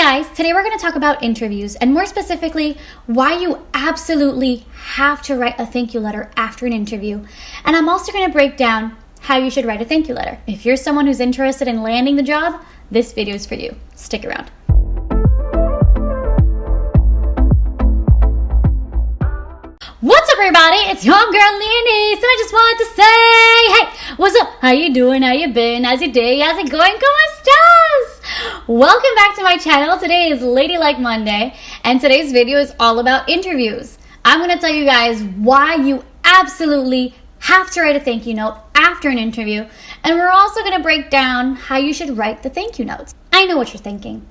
guys, today we're going to talk about interviews and more specifically why you absolutely have to write a thank you letter after an interview. And I'm also going to break down how you should write a thank you letter. If you're someone who's interested in landing the job, this video is for you. Stick around. What's up, everybody? It's your girl Leanese, and I just wanted to say, hey, what's up? How you doing? How you been? How's your day? How's it going? ¿Cómo estás? Welcome back to my channel. Today is Ladylike Monday, and today's video is all about interviews. I'm going to tell you guys why you absolutely have to write a thank you note after an interview, and we're also going to break down how you should write the thank you notes. I know what you're thinking.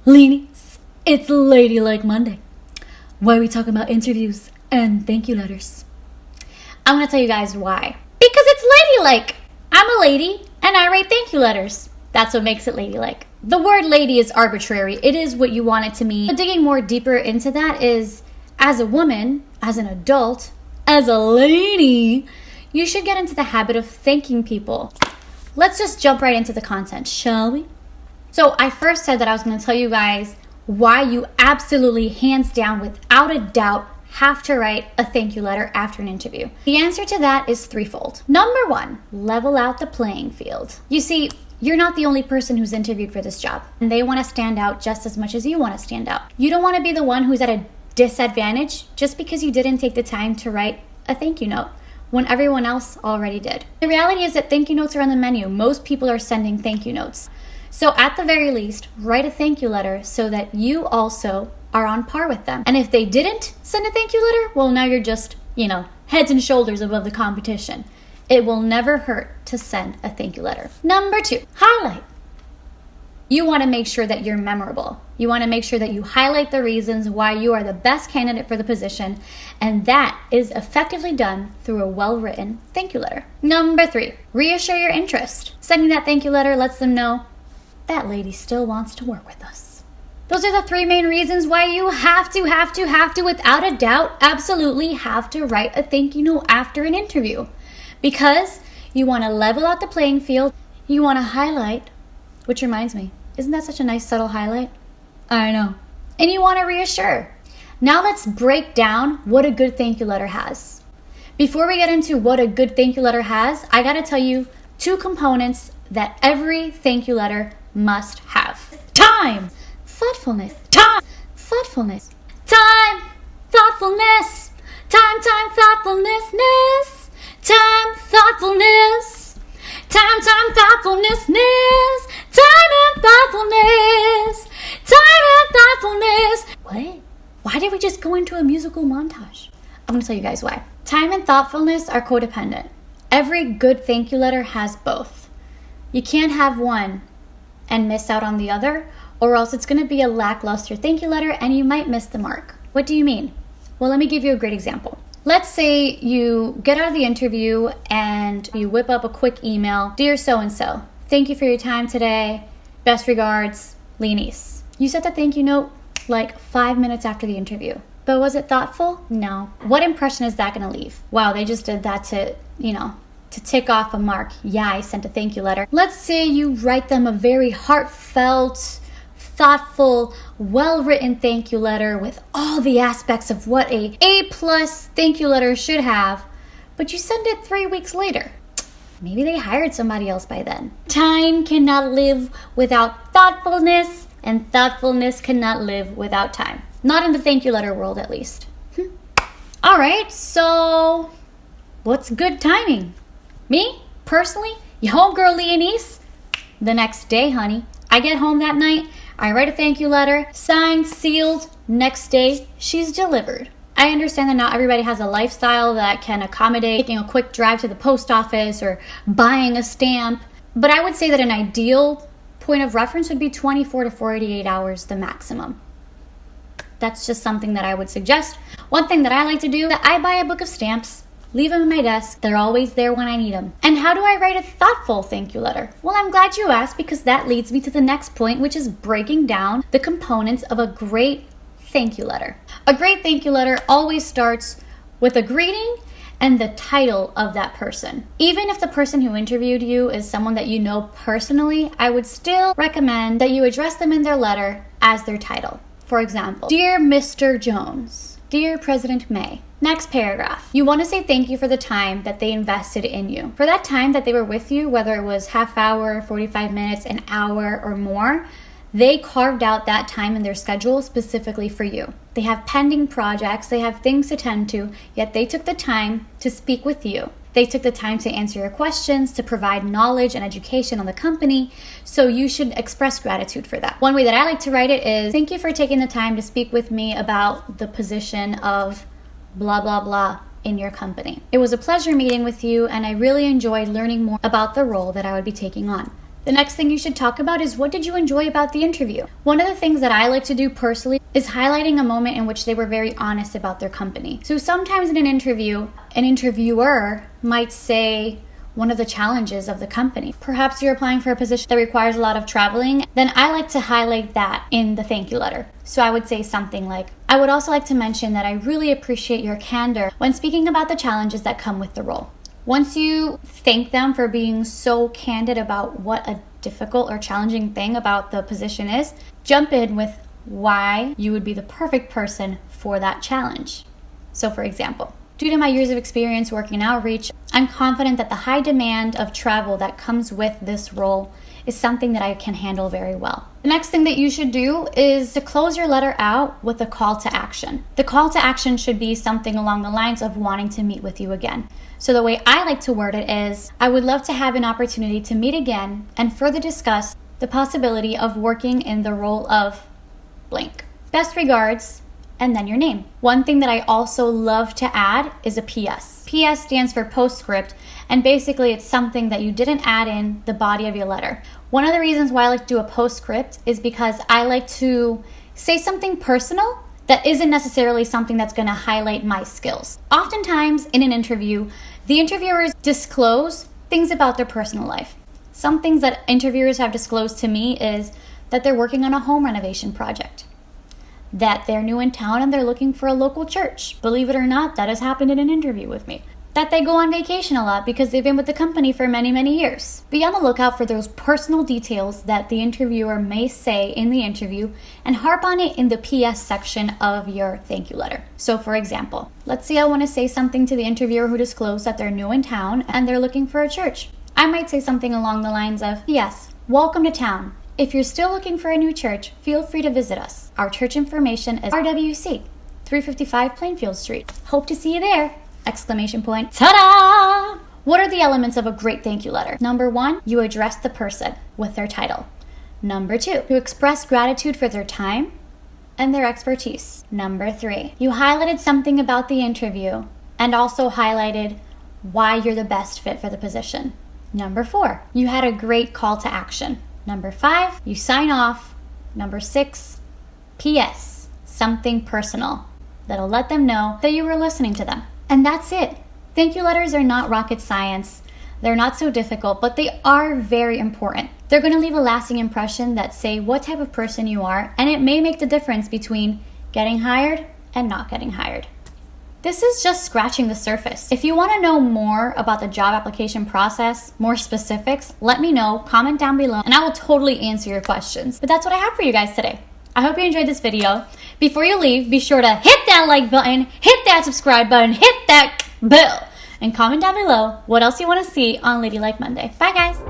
Leanese, it's Ladylike Monday. Why are we talking about interviews and thank you letters? I'm going to tell you guys why. Because it's ladylike. I'm a lady and I write thank you letters. That's what makes it ladylike. The word lady is arbitrary. It is what you want it to mean. But digging more deeper into that is, as a woman, as an adult, as a lady, you should get into the habit of thanking people. Let's just jump right into the content, shall we? So I first said that I was going to tell you guys why you absolutely, hands down, without a doubt, have to write a thank you letter after an interview. The answer to that is threefold. Number one, level out the playing field. You see, you're not the only person who's interviewed for this job, and they want to stand out just as much as you want to stand out. You don't want to be the one who's at a disadvantage just because you didn't take the time to write a thank you note when everyone else already did. The reality is that thank you notes are on the menu. Most people are sending thank you notes. So at the very least, write a thank you letter so that you also are on par with them. And if they didn't send a thank you letter, well, now you're just, heads and shoulders above the competition. It will never hurt to send a thank you letter. Number two, highlight. You want to make sure that you're memorable. You want to make sure that you highlight the reasons why you are the best candidate for the position, and that is effectively done through a well-written thank you letter. Number three, reassure your interest. Sending that thank you letter lets them know that lady still wants to work with us. Those are the three main reasons why you have to, without a doubt, absolutely have to write a thank you note after an interview. Because you want to level out the playing field, you want to highlight, which reminds me, isn't that such a nice subtle highlight? I know. And you want to reassure. Now let's break down what a good thank you letter has. Before we get into what a good thank you letter has, I got to tell you two components that every thank you letter must have. Time! Thoughtfulness. Time! Thoughtfulness. Time! Thoughtfulness. Time, thoughtfulness. Time, thoughtfulness. Time, thoughtfulness. Time and thoughtfulness. Time and thoughtfulness. What? Why did we just go into a musical montage? I'm going to tell you guys why. Time and thoughtfulness are codependent. Every good thank you letter has both. You can't have one and miss out on the other, or else it's going to be a lackluster thank you letter and you might miss the mark. What do you mean? Well, let me give you a great example. Let's say you get out of the interview and you whip up a quick email. Dear so-and-so, thank you for your time today. Best regards, Leanese. You sent the thank you note like 5 minutes after the interview. But was it thoughtful? No. What impression is that going to leave? Wow, they just did that to tick off a mark. Yeah, I sent a thank you letter. Let's say you write them a very heartfelt, thoughtful, well-written thank you letter with all the aspects of what a A+ thank you letter should have, but you send it 3 weeks later. Maybe they hired somebody else by then. Time cannot live without thoughtfulness, and thoughtfulness cannot live without time. Not in the thank you letter world, at least. All right, so what's good timing? Me, personally, your homegirl Leanese, the next day, honey. I get home that night, I write a thank you letter, signed, sealed, next day, she's delivered. I understand that not everybody has a lifestyle that can accommodate taking a quick drive to the post office or buying a stamp, but I would say that an ideal point of reference would be 24 to 48 hours, the maximum. That's just something that I would suggest. One thing that I like to do, I buy a book of stamps, leave them in my desk. They're always there when I need them. And how do I write a thoughtful thank you letter? Well, I'm glad you asked, because that leads me to the next point, which is breaking down the components of a great thank you letter. A great thank you letter always starts with a greeting and the title of that person. Even if the person who interviewed you is someone that you know personally, I would still recommend that you address them in their letter as their title. For example, Dear Mr. Jones, Dear President May. Next paragraph. You want to say thank you for the time that they invested in you. For that time that they were with you, whether it was half hour, 45 minutes, an hour, or more, they carved out that time in their schedule specifically for you. They have pending projects, they have things to tend to, yet they took the time to speak with you. They took the time to answer your questions, to provide knowledge and education on the company, so you should express gratitude for that. One way that I like to write it is, thank you for taking the time to speak with me about the position of blah, blah, blah in your company. It was a pleasure meeting with you, and I really enjoyed learning more about the role that I would be taking on. The next thing you should talk about is, what did you enjoy about the interview? One of the things that I like to do personally is highlighting a moment in which they were very honest about their company. So sometimes in an interview, an interviewer might say one of the challenges of the company. Perhaps you're applying for a position that requires a lot of traveling. Then I like to highlight that in the thank you letter. So I would say something like, I would also like to mention that I really appreciate your candor when speaking about the challenges that come with the role. Once you thank them for being so candid about what a difficult or challenging thing about the position is, jump in with why you would be the perfect person for that challenge. So for example, due to my years of experience working in outreach, I'm confident that the high demand of travel that comes with this role is something that I can handle very well. The next thing that you should do is to close your letter out with a call to action. The call to action should be something along the lines of wanting to meet with you again. So the way I like to word it is, I would love to have an opportunity to meet again and further discuss the possibility of working in the role of blank. Best regards, and then your name. One thing that I also love to add is a PS. PS stands for postscript, and basically it's something that you didn't add in the body of your letter. One of the reasons why I like to do a postscript is because I like to say something personal that isn't necessarily something that's going to highlight my skills. Oftentimes in an interview, the interviewers disclose things about their personal life. Some things that interviewers have disclosed to me is that they're working on a home renovation project, that they're new in town and they're looking for a local church. Believe it or not, that has happened in an interview with me. That they go on vacation a lot because they've been with the company for many, many years. Be on the lookout for those personal details that the interviewer may say in the interview and harp on it in the PS section of your thank you letter. So for example, let's say I want to say something to the interviewer who disclosed that they're new in town and they're looking for a church. I might say something along the lines of, yes, welcome to town. If you're still looking for a new church, feel free to visit us. Our church information is RWC, 355 Plainfield Street. Hope to see you there! Exclamation point. Ta-da! What are the elements of a great thank you letter? Number 1, you address the person with their title. Number 2, you express gratitude for their time and their expertise. Number 3, you highlighted something about the interview and also highlighted why you're the best fit for the position. Number 4, you had a great call to action. Number 5, you sign off. Number 6, PS, something personal that'll let them know that you were listening to them. And that's it. Thank you letters are not rocket science. They're not so difficult, but they are very important. They're going to leave a lasting impression that say what type of person you are, and it may make the difference between getting hired and not getting hired. This is just scratching the surface. If you want to know more about the job application process, more specifics, let me know, comment down below, and I will totally answer your questions. But that's what I have for you guys today. I hope you enjoyed this video. Before you leave, be sure to hit that like button, hit that subscribe button, hit that bell, and comment down below what else you want to see on Ladylike Monday. Bye guys!